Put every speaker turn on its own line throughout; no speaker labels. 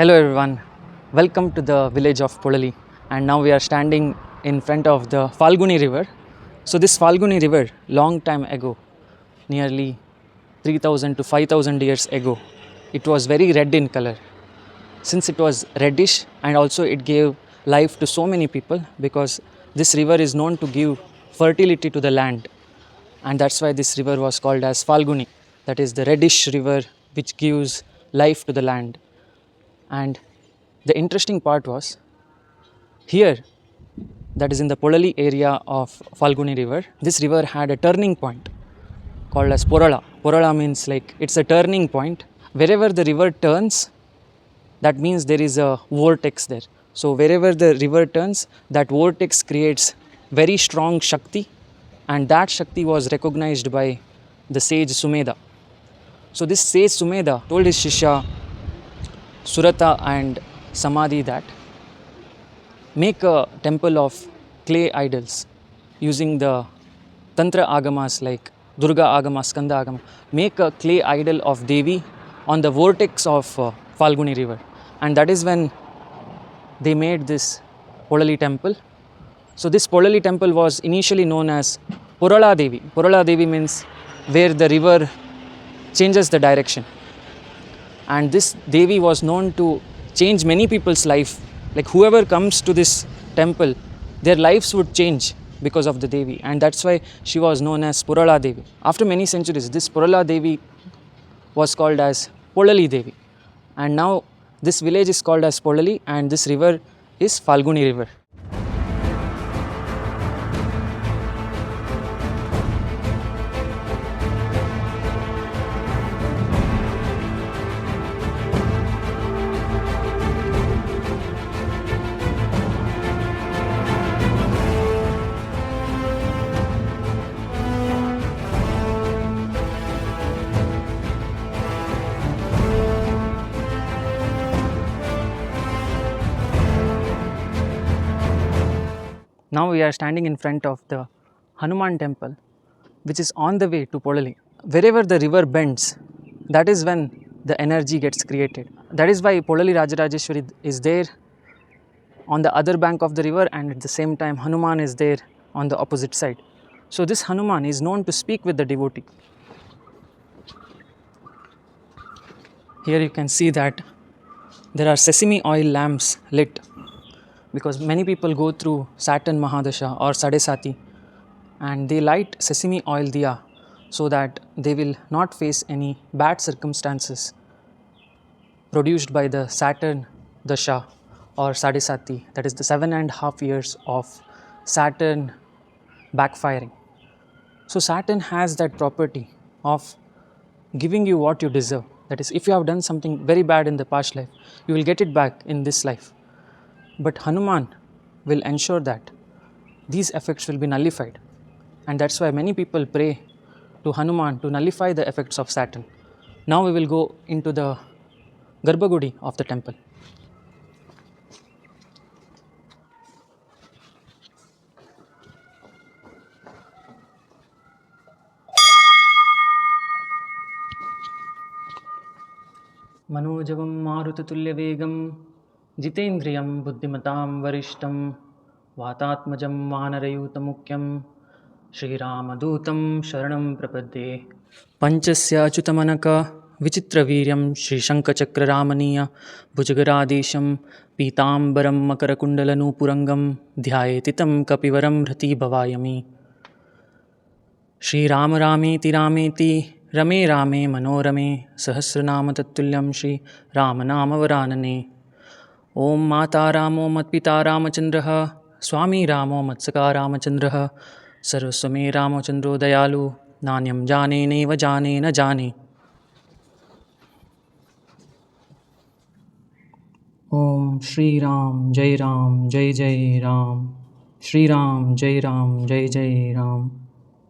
Hello everyone, welcome to the village of Polali, and now we are standing in front of the Phalguni River. So this Phalguni River, long time ago, nearly 3000 to 5000 years ago, it was very red in color. Since it was reddish and also it gave life to so many people, because this river is known to give fertility to the land, and that's why this river was called as Phalguni, that is the reddish river which gives life to the land. And the interesting part was here, that is in the Polali area of Phalguni River, this river had a turning point called as Porala. Porala means like it's a turning point. Wherever the river turns, that means there is a vortex there. So wherever the river turns, that vortex creates very strong Shakti, and that Shakti was recognized by the sage Sumedha. So this sage Sumedha told his Shishya Surata and Samadhi that make a temple of clay idols using the Tantra Agamas like Durga Agama, Skanda Agama. Make a clay idol of Devi on the vortex of Phalguni River. And that is when they made this Polali temple. So this Polali temple was initially known as Porala Devi. Porala Devi means where the river changes the direction. And this Devi was known to change many people's life. Like whoever comes to this temple, their lives would change because of the Devi, and that's why she was known as Purala Devi. After many centuries, this Purala Devi was called as Polali Devi, and now this village is called as Polali, and this river is Phalguni River. Now we are standing in front of the Hanuman temple, which is on the way to Polali. Wherever the river bends, that is when the energy gets created. That is why Polali Rajarajeshwari is there on the other bank of the river, and at the same time Hanuman is there on the opposite side. So this Hanuman is known to speak with the devotee. Here you can see that there are sesame oil lamps lit, because many people go through Saturn Mahadasha or Sadesati, and they light sesame oil diya so that they will not face any bad circumstances produced by the Saturn Dasha or Sadesati, that is the 7.5 years of Saturn backfiring. So Saturn has that property of giving you what you deserve. That is, if you have done something very bad in the past life, you will get it back in this life. But Hanuman will ensure that these effects will be nullified, and that's why many people pray to Hanuman to nullify the effects of Saturn. Now we will go into the Garbhagudi of the temple. Manojavam Marutatulyavegam Jitendriyam Buddhimatam Varishtam Vatatmajam Vanarayutamukyam Shri Ramadutam Sharanam Prapadde Panchasya Achutamanaka Vichitraviryam Shri Shankachakra Ramaniya Bhujagaradesham Pitambaram Makarakundalanupurangam Dhyayetitam Kapivaram Rati Bhavayami Shri Rama Rameti Rameti Rame Rame Manorame Sahasranama Tattulyam Shri Ramanama Varanane Om Mata Ramo Matpita Ramachandraha Swami Ramo Matsaka Ramachandraha Sarvaswame Ramachandro Dayalu Nanyam Jane Neva Jane Na Jane. Om Shri Ram Jai Ram Jai Jai Ram Shri Ram Jai Ram Jai Jai Ram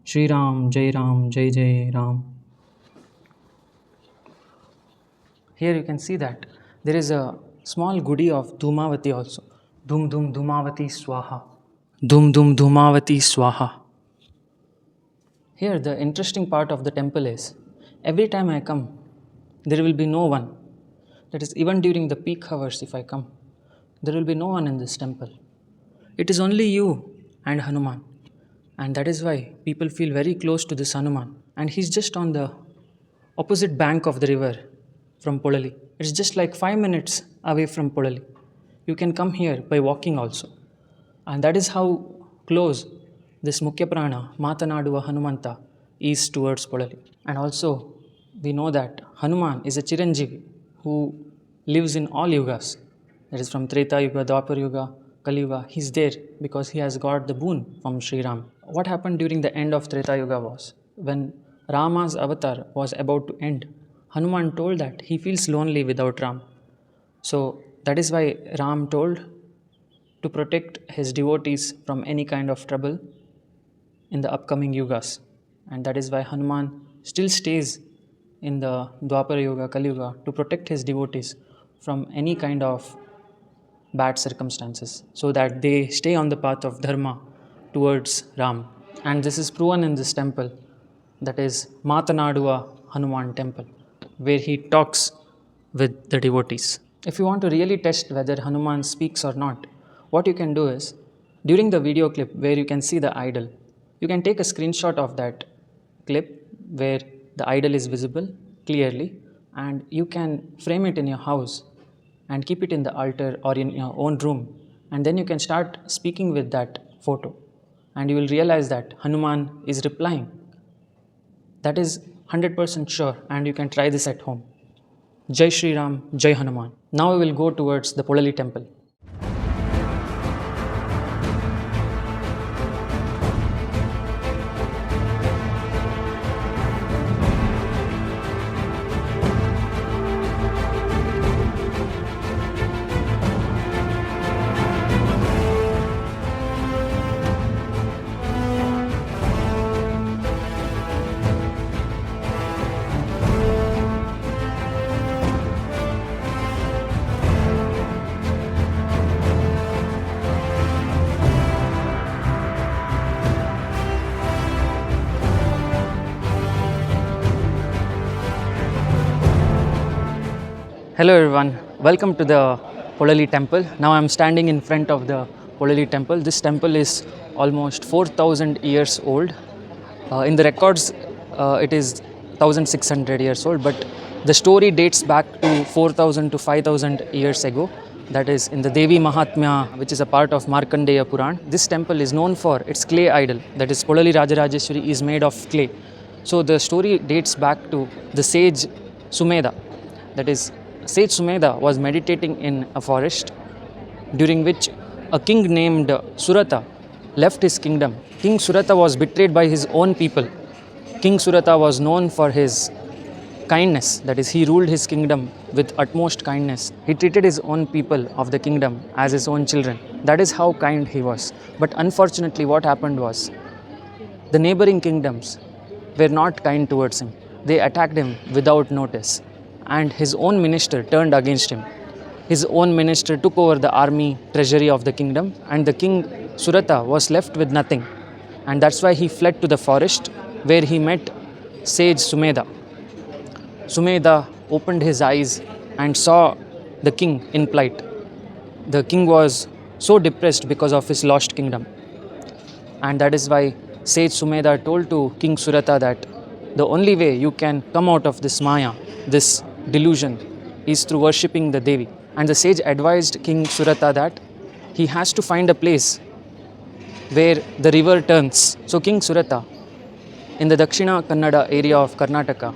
Shri Ram Jai Ram Jai Jai Ram. Here you can see that there is a small gudi of Dhumavati also. Dhum Dhum Dhumavati Swaha. Dhum Dhum Dhumavati Swaha. Here the interesting part of the temple is, every time I come, there will be no one. That is, even during the peak hours, if I come, there will be no one in this temple. It is only you and Hanuman. And that is why people feel very close to this Hanuman. And he's just on the opposite bank of the river from Polali. It's just like 5 minutes away from Polali. You can come here by walking also. And that is how close this Mukhya Prana, Matanaduva Hanumanta, is towards Polali. And also, we know that Hanuman is a Chiranjeevi who lives in all yugas. That is from Treta Yuga, Dwapar Yuga, Kali Yuga. He's there because he has got the boon from Sri Ram. What happened during the end of Treta Yuga was, when Rama's avatar was about to end, Hanuman told that he feels lonely without Ram. So that is why Ram told to protect his devotees from any kind of trouble in the upcoming yugas. And that is why Hanuman still stays in the Dwapara Yuga, Kali Yuga to protect his devotees from any kind of bad circumstances, so that they stay on the path of Dharma towards Ram. And this is proven in this temple, that is Matanaduva Hanuman temple, where he talks with the devotees. If you want to really test whether Hanuman speaks or not, what you can do is, during the video clip where you can see the idol, you can take a screenshot of that clip where the idol is visible clearly, and you can frame it in your house and keep it in the altar or in your own room, and then you can start speaking with that photo, and you will realize that Hanuman is replying. That is 100% sure, and you can try this at home. Jai Shri Ram, Jai Hanuman. Now we will go towards the Polali temple. Hello everyone, welcome to the Polali temple. Now I am standing in front of the Polali temple. This temple is almost 4,000 years old. In the records, it is 1,600 years old, but the story dates back to 4,000 to 5,000 years ago. That is in the Devi Mahatmya, which is a part of Markandeya Puran. This temple is known for its clay idol, that is Polali Rajarajeshwari is made of clay. So the story dates back to the sage Sumedha. That is, Sage Sumedha was meditating in a forest, during which a king named Suratha left his kingdom. King Suratha was betrayed by his own people. King Suratha was known for his kindness, that is, he ruled his kingdom with utmost kindness. He treated his own people of the kingdom as his own children. That is how kind he was. But unfortunately, what happened was, the neighboring kingdoms were not kind towards him. They attacked him without notice, and his own minister turned against him. His own minister took over the army treasury of the kingdom, and the king Suratha was left with nothing. And that's why he fled to the forest, where he met sage Sumedha. Sumedha opened his eyes and saw the king in plight. The king was so depressed because of his lost kingdom. And that is why sage Sumedha told to King Suratha that the only way you can come out of this Maya, this delusion, is through worshipping the Devi. And the sage advised King Suratha that he has to find a place where the river turns. So King Suratha, in the Dakshina Kannada area of Karnataka,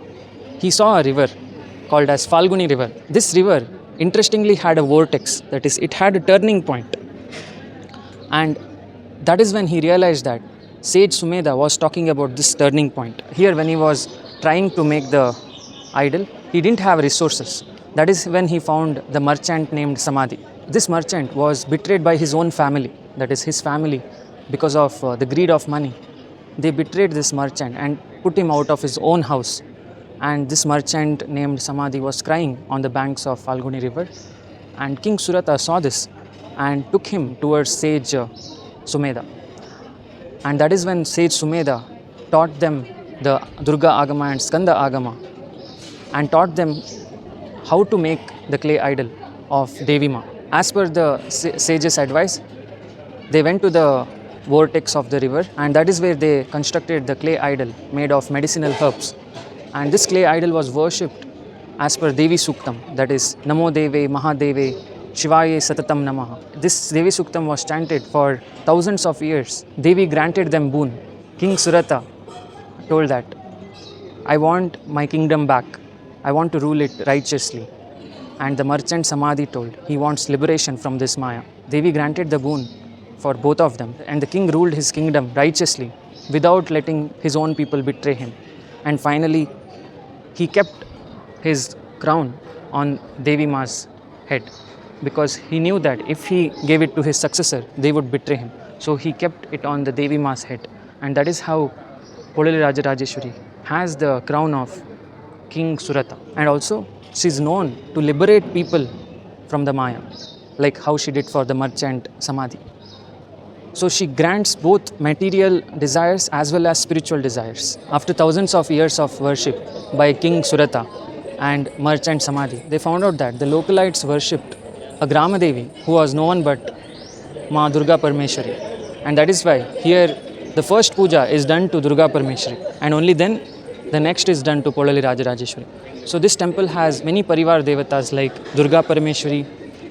he saw a river called as Phalguni River. This river interestingly had a vortex, that is, it had a turning point. And that is when he realized that sage Sumedha was talking about this turning point. Here, when he was trying to make the idol, he didn't have resources. That is when he found the merchant named Samadhi. This merchant was betrayed by his own family, that is his family, because of the greed of money. They betrayed this merchant and put him out of his own house. And this merchant named Samadhi was crying on the banks of Phalguni River. And King Suratha saw this and took him towards sage Sumedha. And that is when sage Sumedha taught them the Durga Agama and Skanda Agama, and taught them how to make the clay idol of Devi Ma. As per the sages' advice, they went to the vortex of the river, and that is where they constructed the clay idol made of medicinal herbs. And this clay idol was worshipped as per Devi Suktam, that is Namo Deve Mahadeve Shivaye Satatam Namaha. This Devi Suktam was chanted for thousands of years. Devi granted them boon. King Suratha told that, I want my kingdom back. I want to rule it righteously. And the merchant Samadhi told he wants liberation from this Maya. Devi granted the boon for both of them, and the king ruled his kingdom righteously without letting his own people betray him. And finally, he kept his crown on Devi Ma's head because he knew that if he gave it to his successor, they would betray him. So he kept it on the Devi Ma's head, and that is how Polali Rajarajeshwari has the crown of King Suratha. And also, she is known to liberate people from the Maya, like how she did for the merchant Samadhi. So she grants both material desires as well as spiritual desires. After thousands of years of worship by King Suratha and merchant Samadhi, they found out that the localites worshipped a Grama Devi who was no one but Ma Durga Parameshwari. And that is why here the first puja is done to Durga Parameshwari, and only then the next is done to Polali Rajarajeshwari. So this temple has many Parivar Devatas like Durga Parameshwari,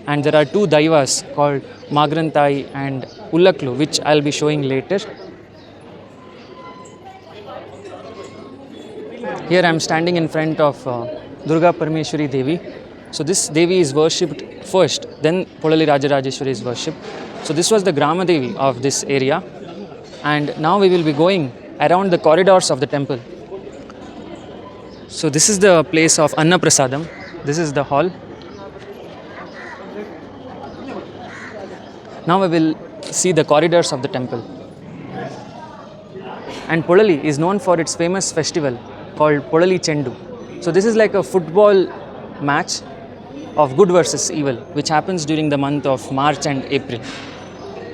and there are two Daivas called Magrantayi and Ullaklu, which I will be showing later. Here I am standing in front of Durga Parameshwari Devi. So this Devi is worshipped first, then Polali Rajarajeshwari is worshipped. So this was the Grama Devi of this area, and now we will be going around the corridors of the temple. So this is the place of Anna Prasadam. This is the hall. Now we will see the corridors of the temple. And Polali is known for its famous festival called Polali Chendu. So this is like a football match of good versus evil, which happens during the month of March and April.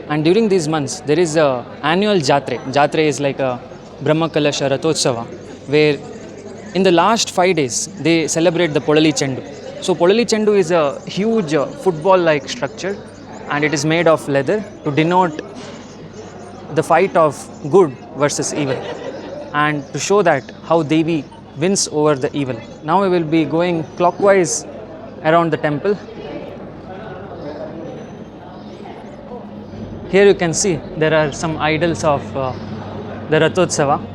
And during these months, there is an annual Jatre. Jatre is like a Brahma Kalasha Rathotsava, where in the last 5 days, they celebrate the Polali Chendu. So Polali Chendu is a huge football-like structure, and it is made of leather to denote the fight of good versus evil, and to show that how Devi wins over the evil. Now we will be going clockwise around the temple. Here you can see there are some idols of the Rathotsava.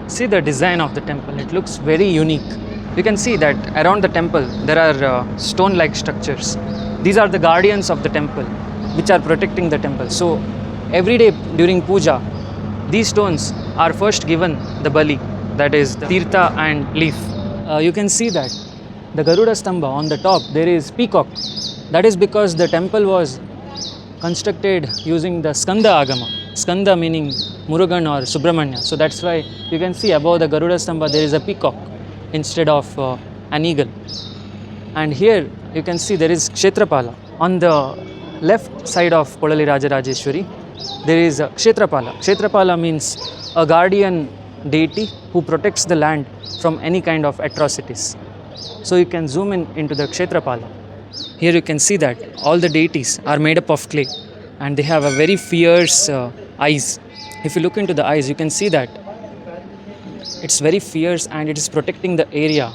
See the design of the temple, it looks very unique. You can see that around the temple there are stone-like structures. These are the guardians of the temple, which are protecting the temple. So every day during puja, these stones are first given the bali, that is the tirtha and leaf. You can see that the Garuda Stamba on the top, there is peacock. That is because the temple was constructed using the Skanda Agama. Skanda meaning Murugan or Subramanya. So that's why you can see above the Garuda Stamba there is a peacock instead of an eagle. And here you can see there is Kshetra Pala. On the left side of Polali Rajarajeshwari, there is Kshetra Pala. Kshetra Pala means a guardian deity who protects the land from any kind of atrocities. So you can zoom in into the Kshetra Pala. Here you can see that all the deities are made up of clay, and they have a very fierce eyes. If you look into the eyes, you can see that it's very fierce and it is protecting the area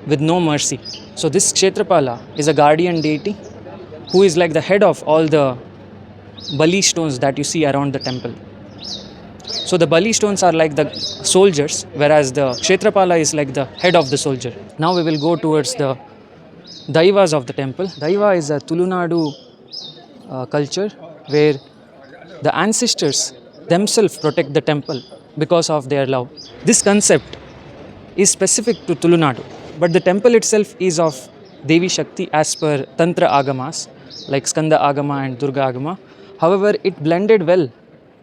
with no mercy. So this Kshetra Pala is a guardian deity who is like the head of all the Bali stones that you see around the temple. So the Bali stones are like the soldiers, whereas the Kshetra Pala is like the head of the soldier. Now we will go towards the Daivas of the temple. Daiva is a Tulunadu culture where the ancestors themselves protect the temple because of their love. This concept is specific to Tulunadu, but the temple itself is of Devi Shakti as per Tantra Agamas like Skanda Agama and Durga Agama. However, it blended well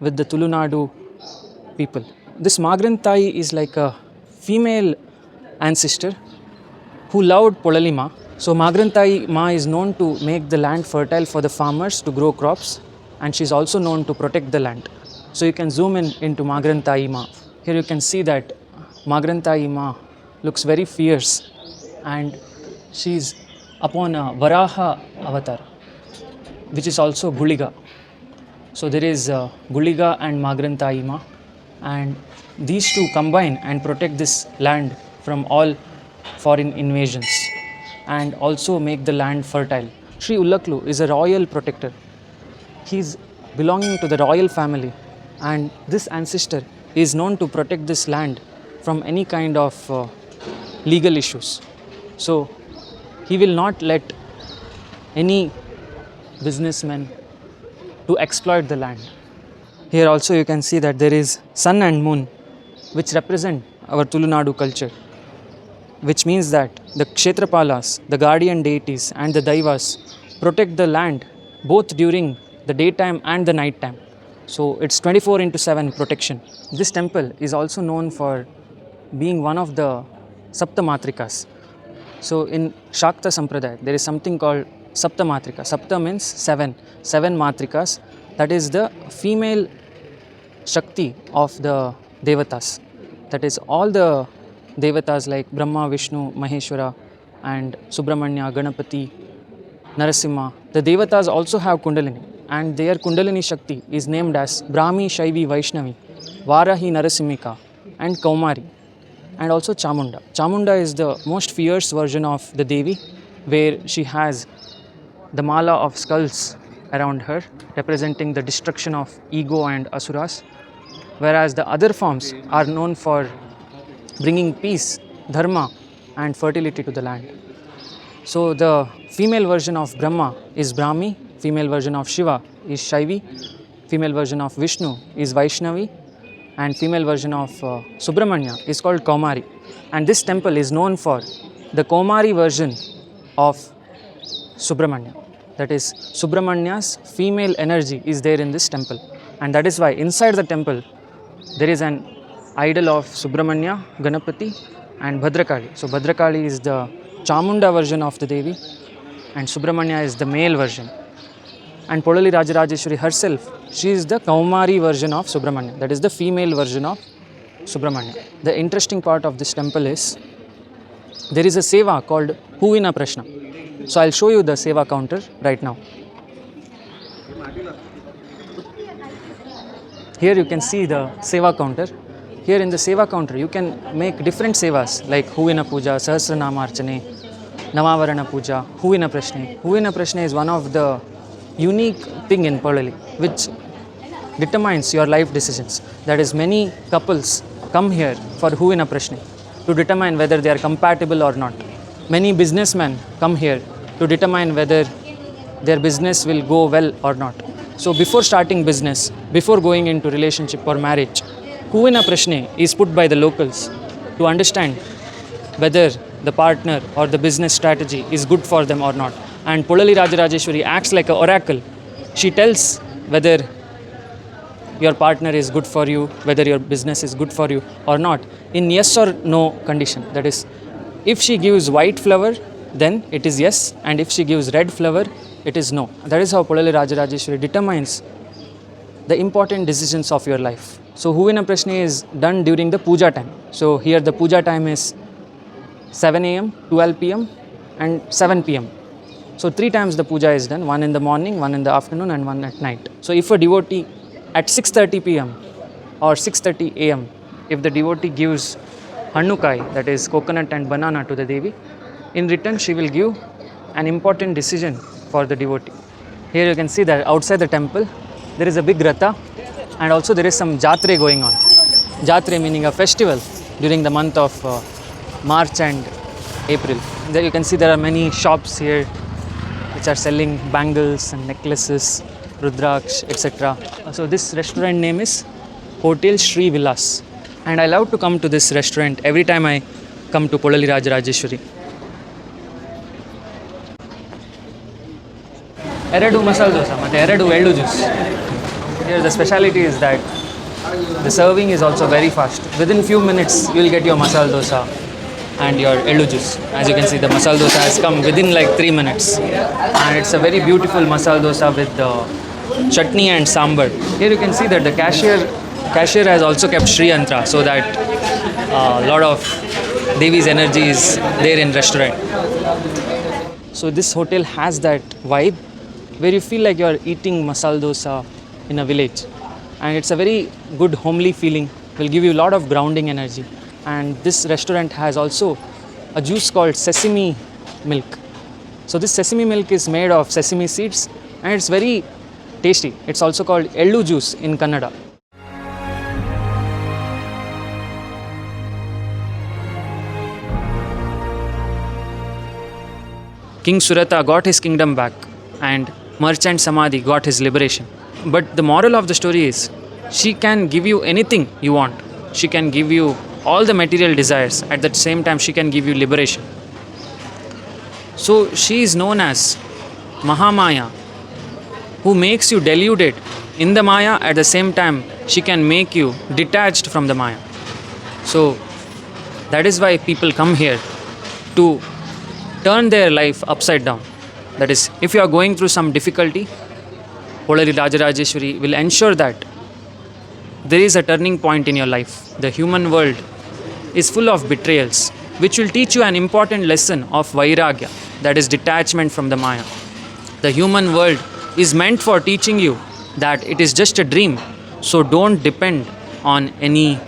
with the Tulunadu people. This Magrantayi is like a female ancestor who loved Polali Ma. So Magrantayi Ma is known to make the land fertile for the farmers to grow crops, and she is also known to protect the land. So you can zoom in into Magrantayi Ma. Here you can see that Magrantayi Ma looks very fierce, and she's upon a Varaha avatar, which is also Guliga. So there is Guliga and Magrantayi Ma, and these two combine and protect this land from all foreign invasions and also make the land fertile. Sri Ullaklu is a royal protector. He's belonging to the royal family, and this ancestor is known to protect this land from any kind of legal issues. So he will not let any businessman to exploit the land. Here also you can see that there is sun and moon, which represent our Tulunadu culture, which means that the Kshetra Palas, the guardian deities and the Daivas protect the land both during the daytime and the night time. So it's 24/7 protection. This temple is also known for being one of the Sapta Matrikas. So in Shakta Sampradaya, there is something called Sapta Matrika. Sapta means seven Matrikas. That is the female Shakti of the Devatas. That is all the Devatas like Brahma, Vishnu, Maheshwara and Subramanya, Ganapati, Narasimha. The Devatas also have Kundalini, and their Kundalini Shakti is named as Brahmi, Shaivi, Vaishnavi, Varahi, Narasimhika and Kaumari, and also Chamunda. Chamunda is the most fierce version of the Devi, where she has the mala of skulls around her, representing the destruction of ego and asuras, whereas the other forms are known for bringing peace, dharma and fertility to the land. So the female version of Brahma is Brahmi, female version of Shiva is Shaivi, female version of Vishnu is Vaishnavi, and female version of Subramanya is called Kaumari. And this temple is known for the Kaumari version of Subramanya. That is, Subramanya's female energy is there in this temple, and that is why inside the temple there is an idol of Subramanya, Ganapati and Bhadrakali. So Bhadrakali is the Chamunda version of the Devi and Subramanya is the male version. And Polali Rajarajeshwari herself, she is the Kaumari version of Subramanya, that is the female version of Subramanya. The interesting part of this temple is there is a seva called Hoovina Prashne. So I'll show you the seva counter right now. Here you can see the seva counter. Here in the seva counter you can make different sevas like Hoovina Puja, Sahasranama Archane, Navavarana Puja, Hoovina Prashne. Hoovina Prashne is one of the unique thing in Polali which determines your life decisions. That is, many couples come here for Hoovina Prashne to determine whether they are compatible or not. Many businessmen come here to determine whether their business will go well or not. So before starting business, before going into relationship or marriage, Hoovina Prashne is put by the locals to understand whether the partner or the business strategy is good for them or not. And Polali Rajarajeshwari acts like an oracle. She tells whether your partner is good for you, whether your business is good for you or not, in yes or no condition. That is, if she gives white flower, then it is yes, and if she gives red flower, it is no. That is how Polali Rajarajeshwari determines the important decisions of your life. So Hoovina Prashne is done during the puja time. So here the puja time is 7 a.m., 12 p.m. and 7 p.m. So 3 times the puja is done, one in the morning, one in the afternoon and one at night. So if a devotee at 6:30 p.m. or 6:30 a.m., if the devotee gives Hanukai, that is coconut and banana to the Devi, in return she will give an important decision for the devotee. Here you can see that outside the temple there is a big Ratha, and also there is some Jatre going on. Jatre meaning a festival during the month of March and April. There you can see there are many shops here which are selling bangles and necklaces, Rudraksh, etc. So this restaurant name is Hotel Sri Vilas, and I love to come to this restaurant every time I come to Polali Rajarajeshwari. Eradu Masala Dosa, ಮತ್ತೆ ಎರಡು ಎಳ್ಳು juice. Here the speciality is that the serving is also very fast. Within few minutes you will get your Masala Dosa and your Ellu juice. As you can see, the Masala Dosa has come within like 3 minutes. And it's a very beautiful Masala Dosa with chutney and sambar. Here you can see that the cashier cashier has also kept Shri Yantra so that a lot of Devi's energy is there in restaurant. So this hotel has that vibe where you feel like you are eating Masala Dosa in a village, and it's a very good homely feeling. Will give you a lot of grounding energy. And this restaurant has also a juice called sesame milk. So this sesame milk is made of sesame seeds and it's very tasty. It's also called ellu juice in Kannada. King Suratha got his kingdom back and Merchant Samadhi got his liberation. But the moral of the story is, she can give you anything you want. She can give you all the material desires. At the same time, she can give you liberation. So she is known as Mahamaya, who makes you deluded in the Maya. At the same time, she can make you detached from the Maya. So that is why people come here to turn their life upside down. That is, if you are going through some difficulty, Polali Rajarajeshwari will ensure that there is a turning point in your life. The human world is full of betrayals, which will teach you an important lesson of Vairagya, that is detachment from the Maya. The human world is meant for teaching you that it is just a dream, so don't depend on any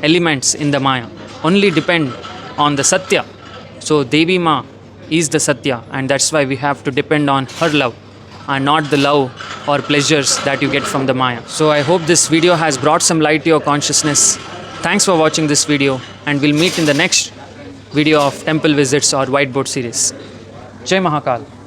elements in the Maya. Only depend on the Satya. So Devi Ma is the Satya, and that's why we have to depend on her love and not the love or pleasures that you get from the Maya. So I hope this video has brought some light to your consciousness. Thanks for watching this video, and we'll meet in the next video of temple visits or whiteboard series. Jai Mahakal.